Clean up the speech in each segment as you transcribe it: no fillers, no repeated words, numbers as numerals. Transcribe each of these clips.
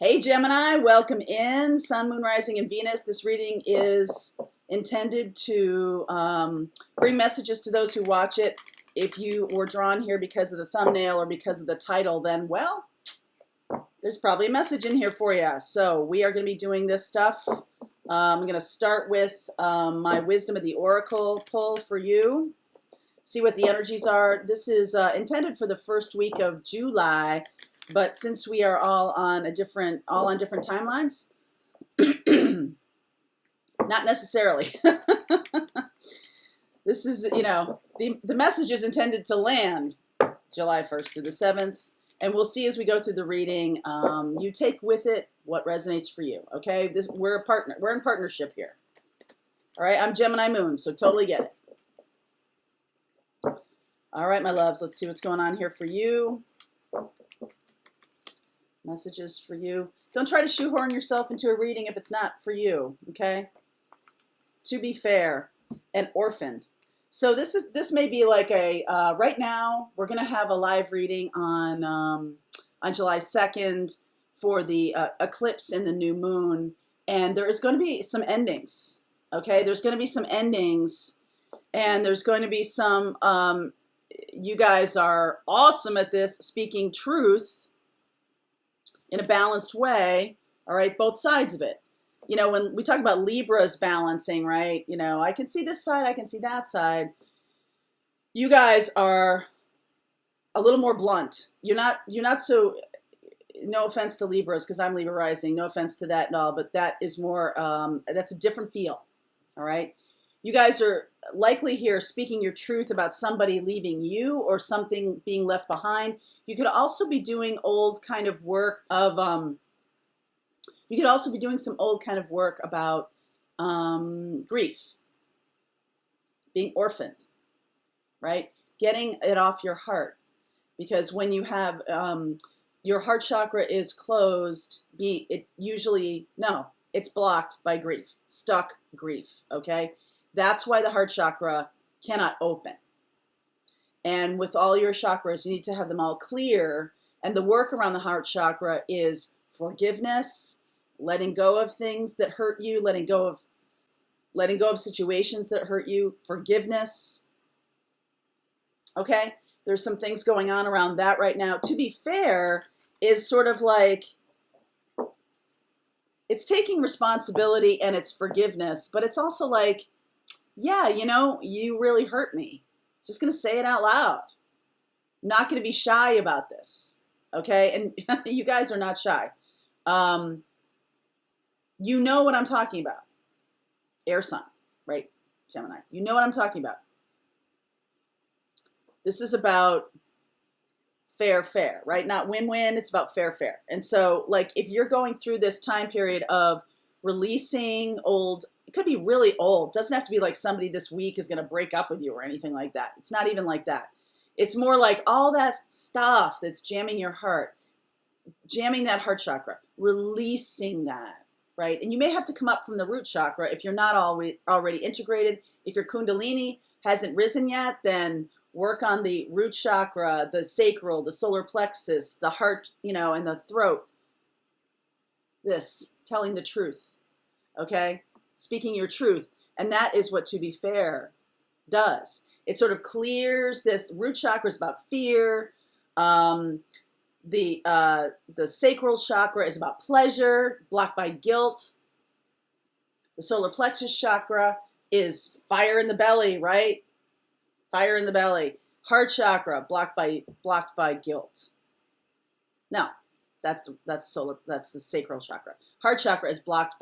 Hey Gemini, welcome in. Sun, Moon, Rising, and Venus. This reading is intended to bring messages to those who watch it. If you were drawn here because of the thumbnail or because of the title, then, well, there's probably a message in here for you. So we are going to be doing this stuff. I'm going to start with my Wisdom of the Oracle pull for you. See what the energies are. This is intended for the first week of July. But since we are all on different timelines, not necessarily. This is, the message is intended to land July 1st through the 7th. And we'll see as we go through the reading. You take with it what resonates for you, okay? We're a partner. We're in partnership here. All right, I'm Gemini Moon, so totally get it. All right, my loves, let's see what's going on here for you. Messages for you. Don't try to shoehorn yourself into a reading if it's not for you, okay? To be fair, and orphaned. So this may be like a right now we're gonna have a live reading on July 2nd for the eclipse and the new moon, and there is going to be some endings. Okay, there's going to be some endings, and there's going to be some. You guys are awesome at this, speaking truth in a balanced way, all right, both sides of it. You know, when we talk about Libras balancing, right, I can see this side, I can see that side. You guys are a little more blunt. You're not so, no offense to Libras, because I'm Libra rising, no offense to that and all, but that is more, that's a different feel, all right? You guys are likely here speaking your truth about somebody leaving you or something being left behind. You could also be doing old kind of work of, you could also be doing some old kind of work about grief, being orphaned, right? Getting it off your heart. Because when you have, your heart chakra is closed, it's blocked by grief, stuck grief, okay? That's why the heart chakra cannot open. And with all your chakras, you need to have them all clear. And the work around the heart chakra is forgiveness, letting go of things that hurt you, letting go of situations that hurt you, forgiveness. Okay? There's some things going on around that right now. To be fair, is sort of like, it's taking responsibility and it's forgiveness, but it's also like, yeah, you really hurt me. Just going to say it out loud. Not going to be shy about this. Okay? And you guys are not shy. You know what I'm talking about. Air sign, right? Gemini. You know what I'm talking about. This is about fair, right? Not win-win. It's about fair. And so, like, if you're going through this time period of releasing old, it could be really old. It doesn't have to be like somebody this week is going to break up with you or anything like that. It's not even like that. It's more like all that stuff that's jamming your heart, jamming that heart chakra, releasing that, right? And you may have to come up from the root chakra if you're not already integrated. If your kundalini hasn't risen yet, then work on the root chakra, the sacral, the solar plexus, the heart, and the throat. This, telling the truth, okay? Speaking your truth. And that is what To Be Fair does. It sort of clears this. Root chakra is about fear. The sacral chakra is about pleasure, blocked by guilt. The solar plexus chakra is fire in the belly, right? Fire in the belly. Heart chakra blocked by guilt. No, that's the sacral chakra. Heart chakra is blocked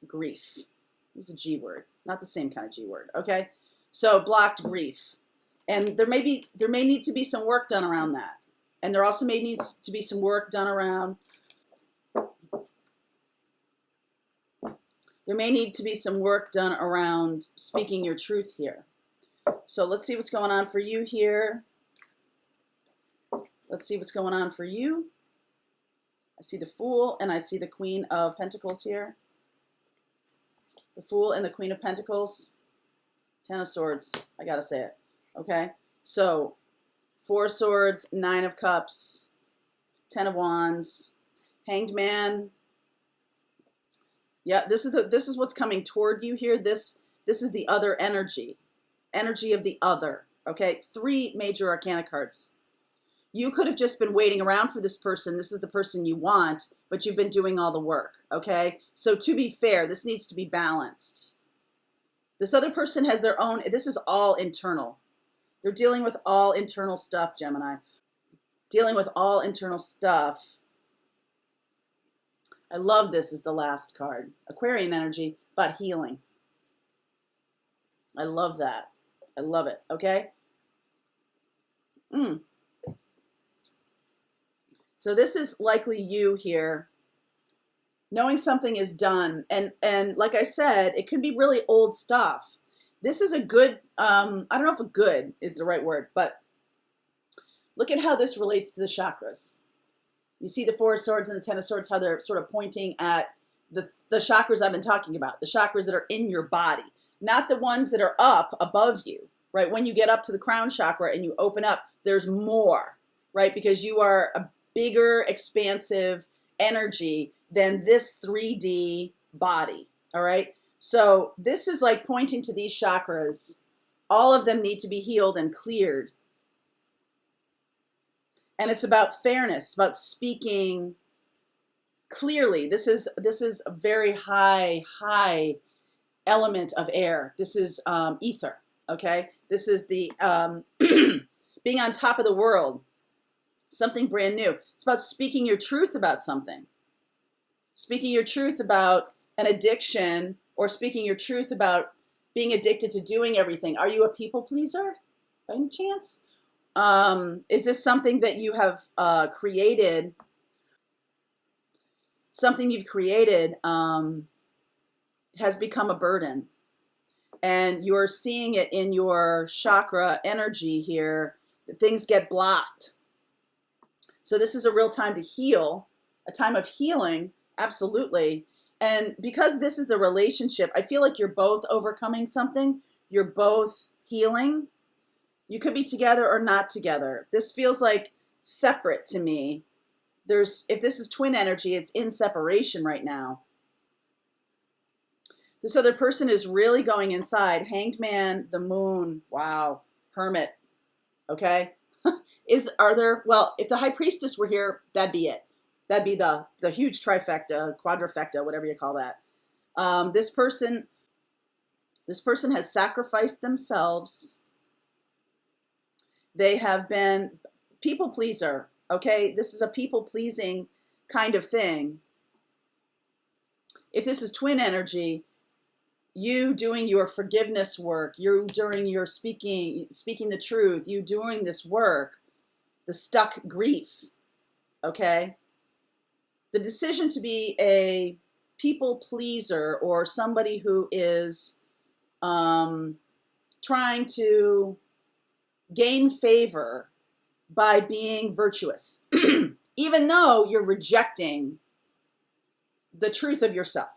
grief. It's a G word, not the same kind of G word. Okay, so blocked grief, and there may need to be some work done around that, and there also may need to be some work done around. There may need to be some work done around speaking your truth here. So let's see what's going on for you here. Let's see what's going on for you. I see the Fool and I see the Queen of Pentacles here. The Fool and the Queen of Pentacles. Ten of Swords. I gotta say it. Okay? So Four of Swords, Nine of Cups, Ten of Wands, Hanged Man. Yeah, this is what's coming toward you here. This is the other energy of the other. Okay, 3 major arcana cards. You could have just been waiting around for this person. This is the person you want, but you've been doing all the work. Okay, so to be fair, this needs to be balanced. This other person has their own. This is all internal. They're dealing with all internal stuff, Gemini. Dealing with all internal stuff. I love this as the last card. Aquarian energy, but healing. I love that. I love it. Okay? So this is likely you here, knowing something is done. And like I said, it could be really old stuff. This is a good, I don't know if a good is the right word, but look at how this relates to the chakras. You see the Four of Swords and the Ten of Swords, how they're sort of pointing at the chakras I've been talking about, the chakras that are in your body, not the ones that are up above you, right? When you get up to the crown chakra and you open up, there's more, right? Because you are a bigger, expansive energy than this 3D body, all right? So this is like pointing to these chakras. All of them need to be healed and cleared. And it's about fairness, about speaking clearly. This is a very high element of air. This is ether, okay? This is the being on top of the world, something brand new. It's about speaking your truth about something. Speaking your truth about an addiction, or speaking your truth about being addicted to doing everything. Are you a people pleaser by any chance? Is this something that you have created? Something you've created has become a burden, and you're seeing it in your chakra energy here, that things get blocked. So this is a real time to heal, a time of healing, absolutely. And because this is the relationship, I feel like you're both overcoming something. You're both healing. You could be together or not together. This feels like separate to me. If this is twin energy, it's in separation right now. This other person is really going inside. Hanged Man, the Moon, wow, Hermit, okay? Well, if the High Priestess were here, that'd be it. That'd be the huge trifecta, quadrifecta, whatever you call that. This person has sacrificed themselves. They have been people pleaser, okay? This is a people-pleasing kind of thing. If this is twin energy, you doing your forgiveness work, you doing your speaking the truth, you doing this work, the stuck grief, okay? The decision to be a people pleaser, or somebody who is trying to gain favor by being virtuous, even though you're rejecting the truth of yourself.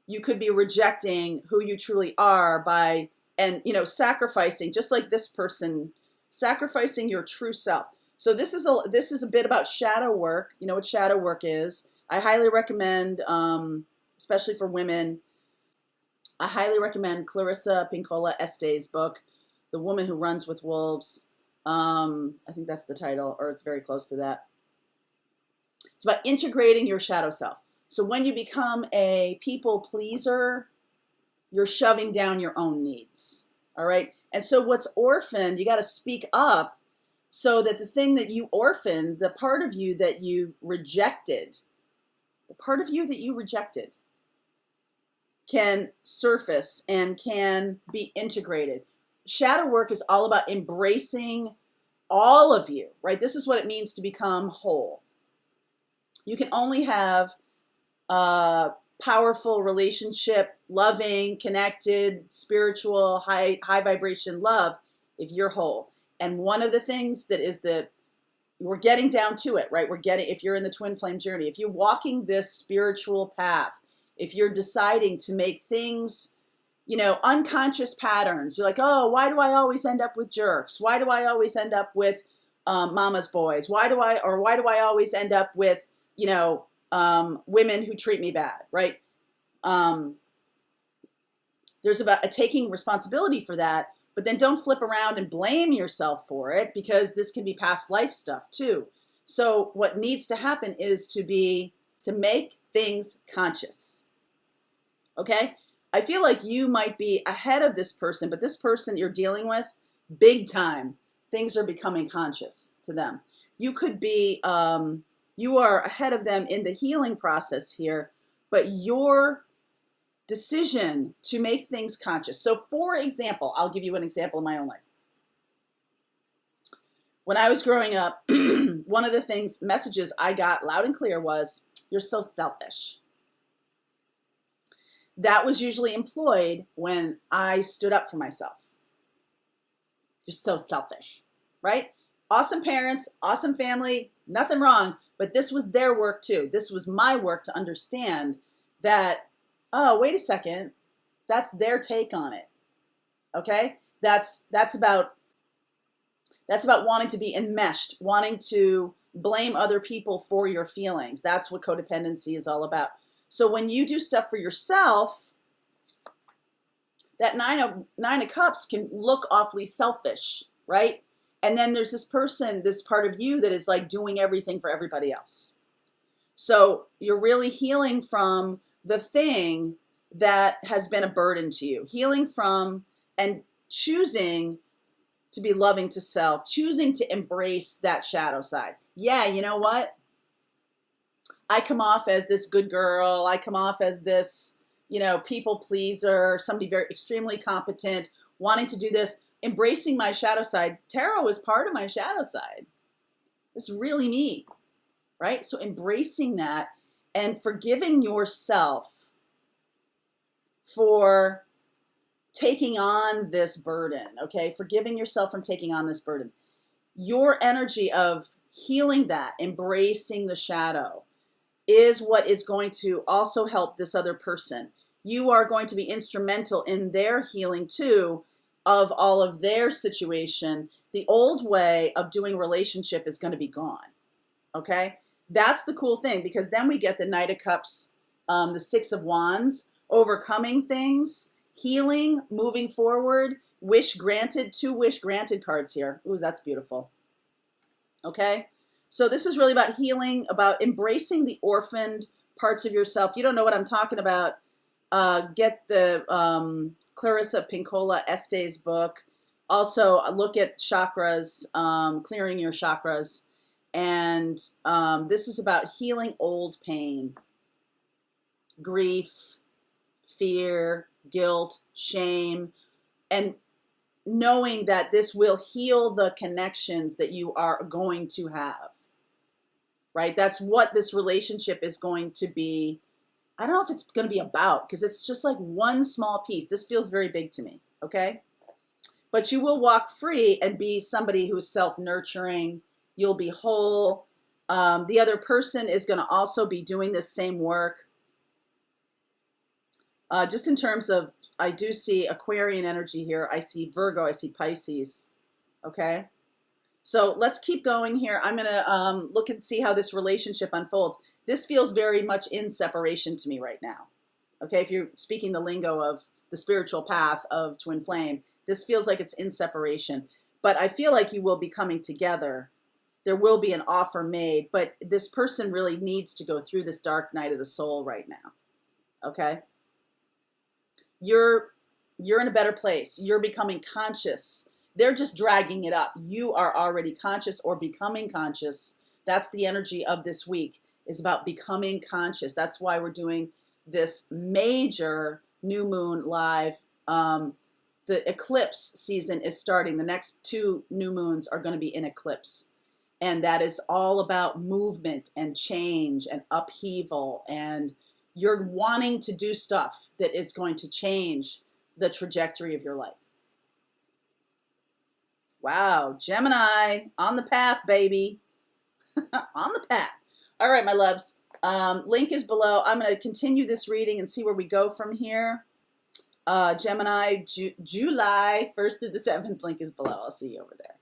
You could be rejecting who you truly are by, and sacrificing, just like this person, sacrificing your true self. So this is a bit about shadow work. You know what shadow work is. I highly recommend, especially for women, I highly recommend Clarissa Pinkola Este's book, The Woman Who Runs with Wolves. I think that's the title, or it's very close to that. It's about integrating your shadow self. So when you become a people pleaser, you're shoving down your own needs, all right? And so what's orphaned, you got to speak up so that the thing that you orphaned, the part of you that you rejected, can surface and can be integrated. Shadow work is all about embracing all of you, right? This is what it means to become whole. You can only have a powerful relationship, loving, connected, spiritual, high vibration love if you're whole. And one of the things that is we're getting down to it, right? If you're in the twin flame journey, if you're walking this spiritual path, if you're deciding to make things unconscious patterns. You're like, oh, why do I always end up with jerks? Why do I always end up with mama's boys? Why do I always end up with, women who treat me bad, right? There's about taking responsibility for that, but then don't flip around and blame yourself for it, because this can be past life stuff too. So what needs to happen is to make things conscious. Okay? I feel like you might be ahead of this person, but this person you're dealing with, big time, things are becoming conscious to them. You could be, you are ahead of them in the healing process here, but your decision to make things conscious. So for example, I'll give you an example in my own life. When I was growing up, one of the messages I got loud and clear was, you're so selfish. That was usually employed when I stood up for myself. You're so selfish, right? Awesome parents, awesome family, nothing wrong, but this was their work too. This was my work to understand that, oh, wait a second, that's their take on it. Okay? That's about wanting to be enmeshed, wanting to blame other people for your feelings. That's what codependency is all about. So when you do stuff for yourself, that nine of cups can look awfully selfish, right? And then there's this person, this part of you that is like doing everything for everybody else. So you're really healing from the thing that has been a burden to you. Healing from and choosing to be loving to self, choosing to embrace that shadow side. Yeah, you know what? I come off as this good girl. I come off as this, people pleaser, somebody very extremely competent, wanting to do this, embracing my shadow side. Tarot is part of my shadow side. It's really me, right? So embracing that and forgiving yourself for taking on this burden, okay? Forgiving yourself from taking on this burden. Your energy of healing that, embracing the shadow, is what is going to also help this other person. You are going to be instrumental in their healing too of all of their situation. The old way of doing relationship is going to be gone, okay? That's the cool thing, because then we get the Knight of Cups, the Six of Wands, overcoming things, healing, moving forward, wish granted, 2 wish granted cards here. Ooh, that's beautiful. Okay? So this is really about healing, about embracing the orphaned parts of yourself. You don't know what I'm talking about. Get the Clarissa Pinkola Estes book. Also, look at chakras, clearing your chakras. And this is about healing old pain, grief, fear, guilt, shame, and knowing that this will heal the connections that you are going to have, right? That's what this relationship is going to be. I don't know if it's going to be about, because it's just like one small piece. This feels very big to me, okay? But you will walk free and be somebody who is self-nurturing. You'll be whole. The other person is going to also be doing this same work. Just in terms of, I do see Aquarian energy here. I see Virgo. I see Pisces. Okay? So let's keep going here. I'm going to look and see how this relationship unfolds. This feels very much in separation to me right now. Okay? If you're speaking the lingo of the spiritual path of Twin Flame, this feels like it's in separation. But I feel like you will be coming together. There will be an offer made, but this person really needs to go through this dark night of the soul right now. Okay? You're in a better place. You're becoming conscious. They're just dragging it up. You are already conscious or becoming conscious. That's the energy of this week, is about becoming conscious. That's why we're doing this major new moon live. The eclipse season is starting. The next 2 new moons are going to be in eclipse. And that is all about movement and change and upheaval, and you're wanting to do stuff that is going to change the trajectory of your life. Wow, Gemini, on the path, baby. On the path. All right, my loves. Link is below. I'm going to continue this reading and see where we go from here. Gemini, July 1st to the 7th. Link is below. I'll see you over there.